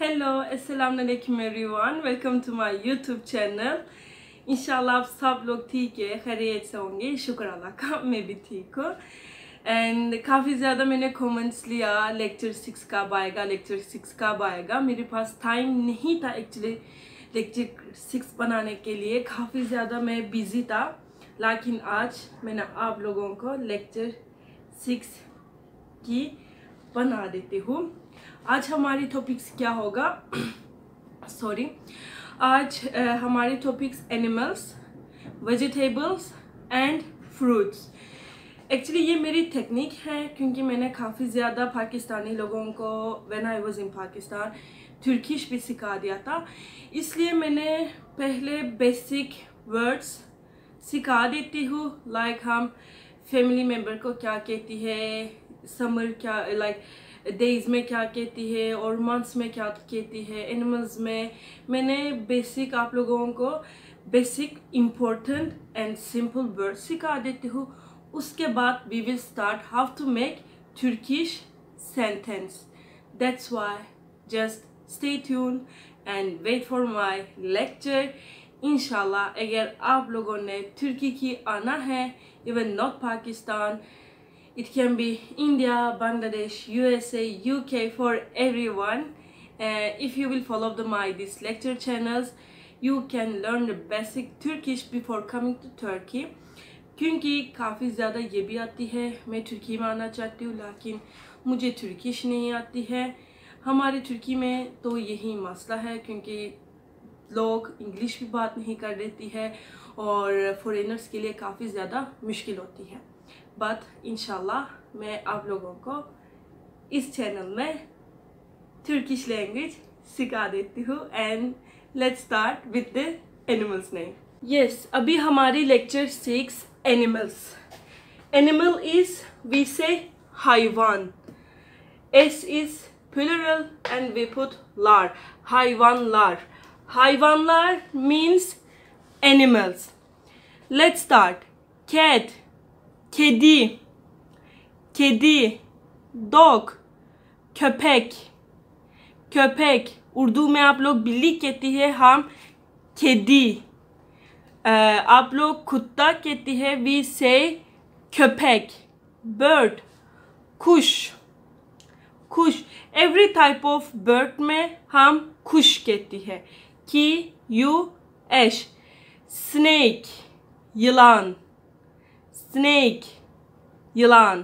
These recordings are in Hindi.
हेलो अस्सलाम वालेकुम everyone, welcome to my YouTube channel. इंशाल्लाह आप सब लोग ठीक है, खैरियत से होंगे। शुक्र अल्लाह का, मैं भी ठीक हूँ। एंड काफ़ी ज़्यादा मैंने कमेंट्स लिया लेक्चर 6 कब आएगा, लेक्चर 6 कब आएगा। मेरे पास टाइम नहीं था एक्चुअली लेक्चर 6 बनाने के लिए, काफ़ी ज़्यादा मैं बिज़ी था। लेकिन आज मैंने आप लोगों को लेक्चर 6 की बना देती हूँ। आज हमारी टॉपिक्स क्या होगा सॉरी आज हमारी topics animals, vegetables and fruits. Actually ये मेरी टेक्निक है क्योंकि मैंने काफ़ी ज़्यादा पाकिस्तानी लोगों को when I was in Pakistan Turkish भी सिखा दिया था, इसलिए मैंने पहले बेसिक वर्ड्स सिखा देती हूँ। लाइक हम फैमिली मेम्बर को क्या कहती है, समर क्या लाइक डेज में क्या कहती है और मंथ्स में क्या कहती है, एनिमल्स में। मैंने बेसिक आप लोगों को basic important and simple word सिखा देती हूँ। उसके बाद we will start how to make Turkish sentence. That's why just stay tune and wait for my lecture. इंशाल्लाह अगर आप लोगों ने तुर्की की आना है, even not Pakistan, it can be India, Bangladesh, USA, UK, for everyone. If you will follow these lecture channels, you can learn the basic Turkish before coming to Turkey. क्योंकि काफ़ी ज़्यादा ये भी आती है, मैं तुर्की में आना चाहती हूँ लेकिन मुझे तुर्किश नहीं आती है। हमारे तुर्की में तो यही मसला है क्योंकि लोग इंग्लिश भी बात नहीं कर देती है और फॉरेनर्स के लिए काफ़ी ज़्यादा मुश्किल होती है। बट इंशाल्लाह मैं आप लोगों को इस चैनल में तुर्किश लैंग्वेज सिखा देती हूँ। And let's start with the animals name. Yes, अभी हमारी lecture 6 animals. Animal is we say हाइवान, S is plural and we put लार, हाइवानलार। हाइवानलार means animals. Let's start. Cat, kedi, kedi, dog, köpek, köpek। Urdu में आप लोग बिल्ली कहती है, हम kedi। आप लोग कुत्ता कहती है, we say köpek। bird, kuş, kuş। every type of bird में हम kuş कहती है, ki, you, eş। snake, yılan, snake, yılan।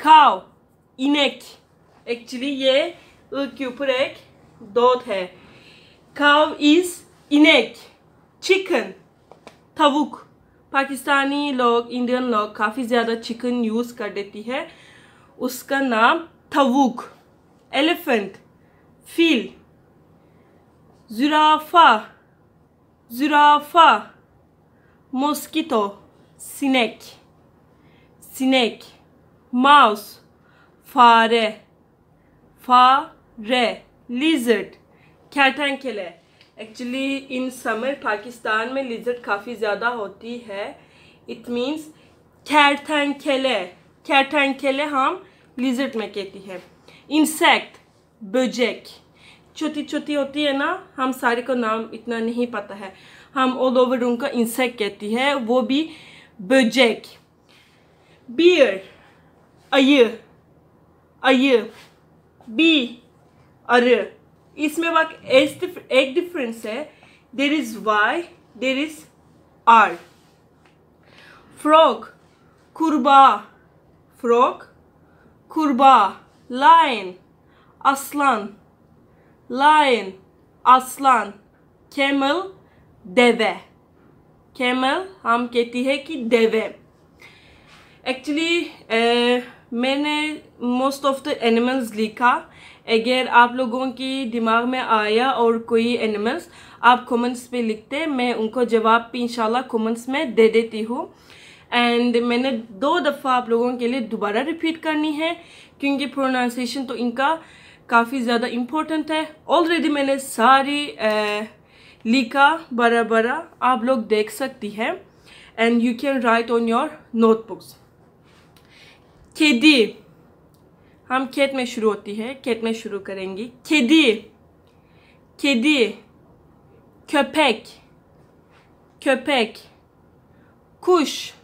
cow, inek। Actually ये के ऊपर एक डॉट है। cow is इनेक। चिकन, तवुक। पाकिस्तानी लोग, इंडियन लोग काफ़ी ज़्यादा चिकन यूज़ कर देती है, उसका नाम तवुक। एलिफेंट, फील। zürafa, zürafa। mosquito, sinek, sinek। mouse, fare, fare। lizard, kertenkele। Actually in summer Pakistan में लिजर्ड काफ़ी ज़्यादा होती है, इट मीन्स kertenkele। kertenkele हम लिजर्ड में कहती है। Insect, böcek। छोटी छोटी होती है ना, हम सारे को नाम इतना नहीं पता है, हम ऑल ओवर उनका इंसेक्ट कहती है, वो भी böcek। Bear, ayı, ayı। Bee, arı। इसमें एक डिफरेंस है, there is Y, there is R. Frog, कुर्बा, फ्रॉग, कुर्बा। Lion, aslan, lion, aslan। camel, deve। camel हम कहती है कि देवे। एक्चुअली मैंने मोस्ट ऑफ द एनिमल्स लिखा। अगर आप लोगों की दिमाग में आया और कोई एनिमल्स आप कमेंट्स पे लिखते, मैं उनको जवाब भी इंशाल्लाह कमेंट्स में दे देती हूँ। एंड मैंने 2 दफ़ा आप लोगों के लिए दोबारा रिपीट करनी है क्योंकि प्रोनाउंसिएशन तो इनका काफ़ी ज़्यादा इम्पोर्टेंट है। ऑलरेडी मैंने सारी लिखा बराबर, आप लोग देख सकती हैं and you can write on your notebooks. केदी, हम खेत में शुरू होती है, खेत में शुरू करेंगी। केदी, kedi, köpek, köpek, kuş,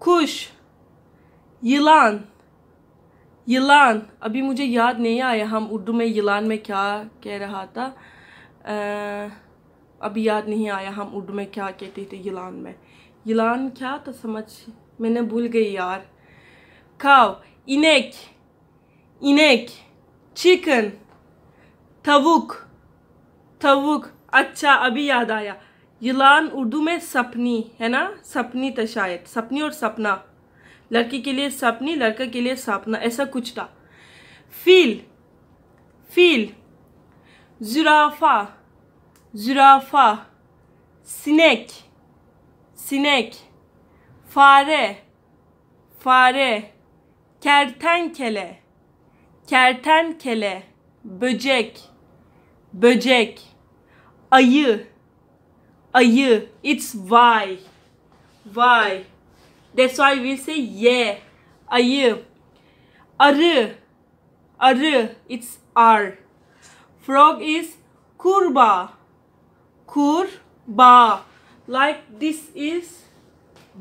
kuş, yılan, यलान। अभी मुझे याद नहीं आया हम उर्दू में यलान में क्या कह रहा था, अभी याद नहीं आया हम उर्दू में क्या कहते थे यलान में। यलान क्या था समझ मैंने भूल गई यार। काव, इनेक, इनेक, चिकन, तवुक, तवुक। अच्छा अभी याद आया, यलान उर्दू में सपनी है ना, सपनी था शायद, सपनी और सपना, लड़की के लिए सपनी, लड़का के लिए सपना, ऐसा कुछ था। फील, फील, जुराफा, जुराफा, सिनेक, सिनेक, fare, fare, kertenkele, kertenkele, böcek, böcek, ayı, ayı. It's Y, Y. That's why we say yeah. Ayı. Arı, arı. It's R. Frog is kurba, kurba. Like this is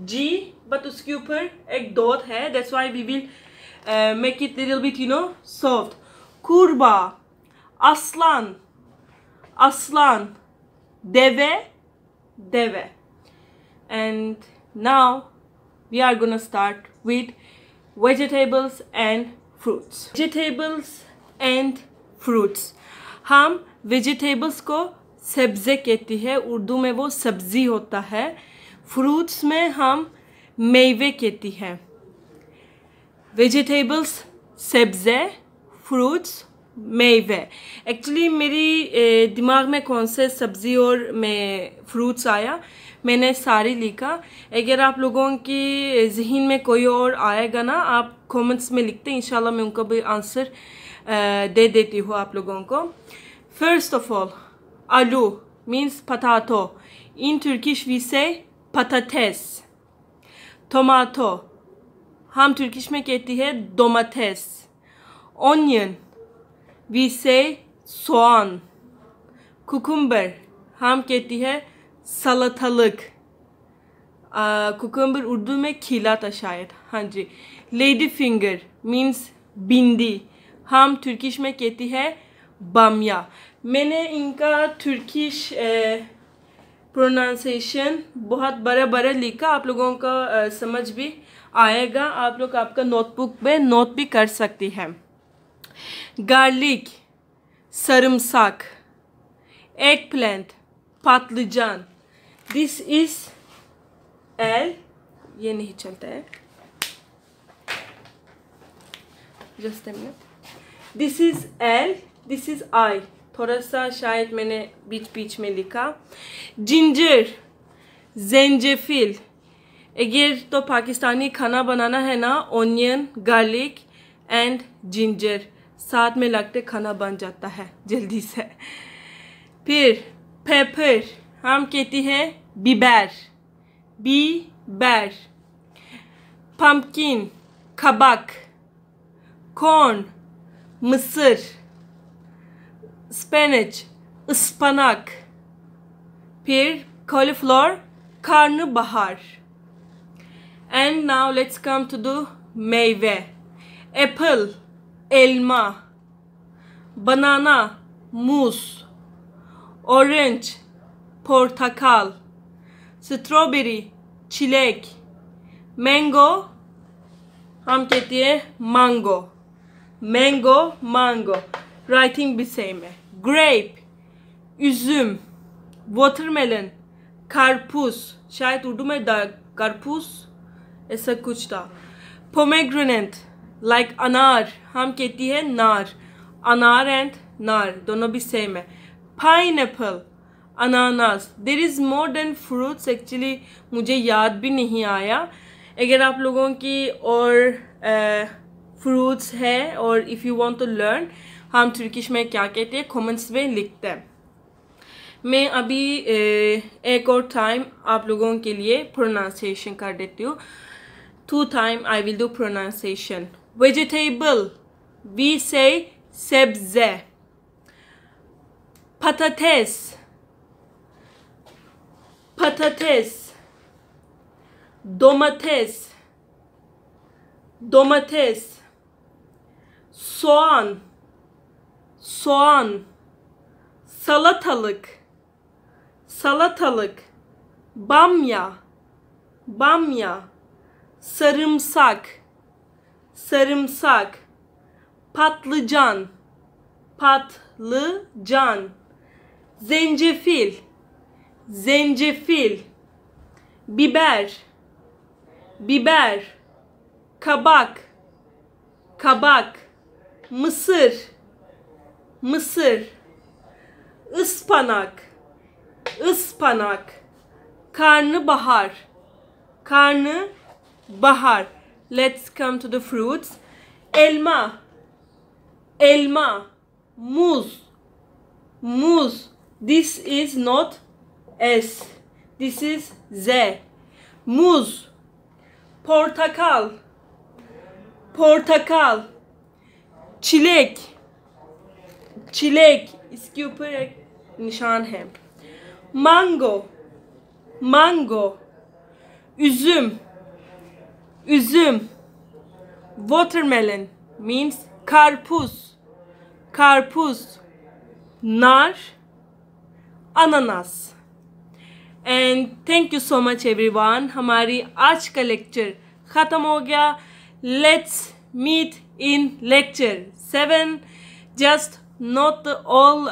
G, but उसके ऊपर एक डॉट है. That's why we will make it little bit, you know, soft. Kurba, aslan, aslan, deve, deve. And now we are gonna start with vegetables and fruits. Vegetables and fruits. हम vegetables को सब्ज़े कहती है, उर्दू में वो सब्ज़ी होता है. फ्रूट्स में हम मेवे कहती हैं. वेजिटेबल्स सब्ज़े, फ्रूट्स मेवे. एक्चुअली मेरी दिमाग में कौन से सब्ज़ी और मैं फ्रूट्स आया, मैंने सारी लिखा. अगर आप लोगों की ज़हन में कोई और आएगा ना, आप कमेंट्स में लिखते हैं, इंशाल्लाह मैं उनका भी आंसर दे देती हूँ आप लोगों को. फर्स्ट ऑफ ऑल, आलू means potato. In Turkish we say patates. Tomato हम तुर्किश में कहती है domates. Onion we say soğan. Cucumber हम कहती है salatalık. Cucumber उर्दू में खिला था शायद, हाँ जी. Lady finger means भिंडी, हम तुर्किश में कहती है bamya. मैंने इनका तुर्किश प्रोनाउंसिएशन बहुत बड़े बड़े लिखा, आप लोगों को समझ भी आएगा. आप लोग आपका नोटबुक में नोट भी कर सकती हैं. गार्लिक सरमसाक, eggplant patlıcan. This is L, ये नहीं चलता है, just a minute. This is L, this is I. थोड़ा सा शायद मैंने बीच बीच में लिखा. जिंजर जेंजेफिल. अगर तो पाकिस्तानी खाना बनाना है ना, ओनियन, गार्लिक एंड जिंजर साथ में लगते खाना बन जाता है जल्दी से. फिर पेपर हम कहती हैं Bieber, Bieber. Pumpkin kabak, corn mısır, spinach ıspanak, फिर cauliflower karnabahar. And now let's come to the meyve. Apple elma, banana muz, orange portakal, strawberry çilek, mango हम कहती है mango, mango mango, writing भी same है. Grape üzüm, watermelon karpuz, शायद उर्दू में karpuz ऐसा कुछ था. Pomegranate like अनार, हम कहती है नार, अनार एंड नार दोनों भी सेम है. Pineapple अनानास. There is more than fruits, actually मुझे याद भी नहीं आया. अगर आप लोगों की और फ्रूट्स है और if you want to learn हम तुर्किश में क्या कहते हैं कमेंट्स में लिखते हैं. मैं अभी एक और टाइम आप लोगों के लिए प्रोनाउंसिएशन कर देती हूँ. 2 times I will do pronunciation. Vegetable we say sebze. patates, patates, domates, domates, soğan, soğan, salatalık, salatalık, bamya, bamya, sarımsak, sarımsak, patlıcan, patlıcan, zencefil, zencefil, biber, biber, kabak, kabak, mısır, mısır, ıspanak, ıspanak, karnabahar, karnabahar. Let's come to the fruits. Elma, elma, muz, muz. This is not S. This is Z. Muz, portakal, portakal, çilek, çilek. इसके ऊपर एक निशान है. Mango, mango, üzüm, üzüm, watermelon means karpuz, karpuz, nar, ananas. And thank you so much everyone. हमारी आज का लेक्चर ख़त्म हो गया. Let's meet in lecture 7. Just not all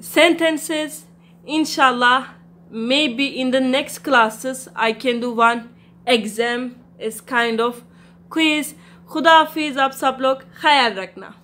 sentences. Inshallah, maybe in the next classes I can do one exam as kind of quiz. खुदा हाफिज. आप सब लोग ख्याल रखना.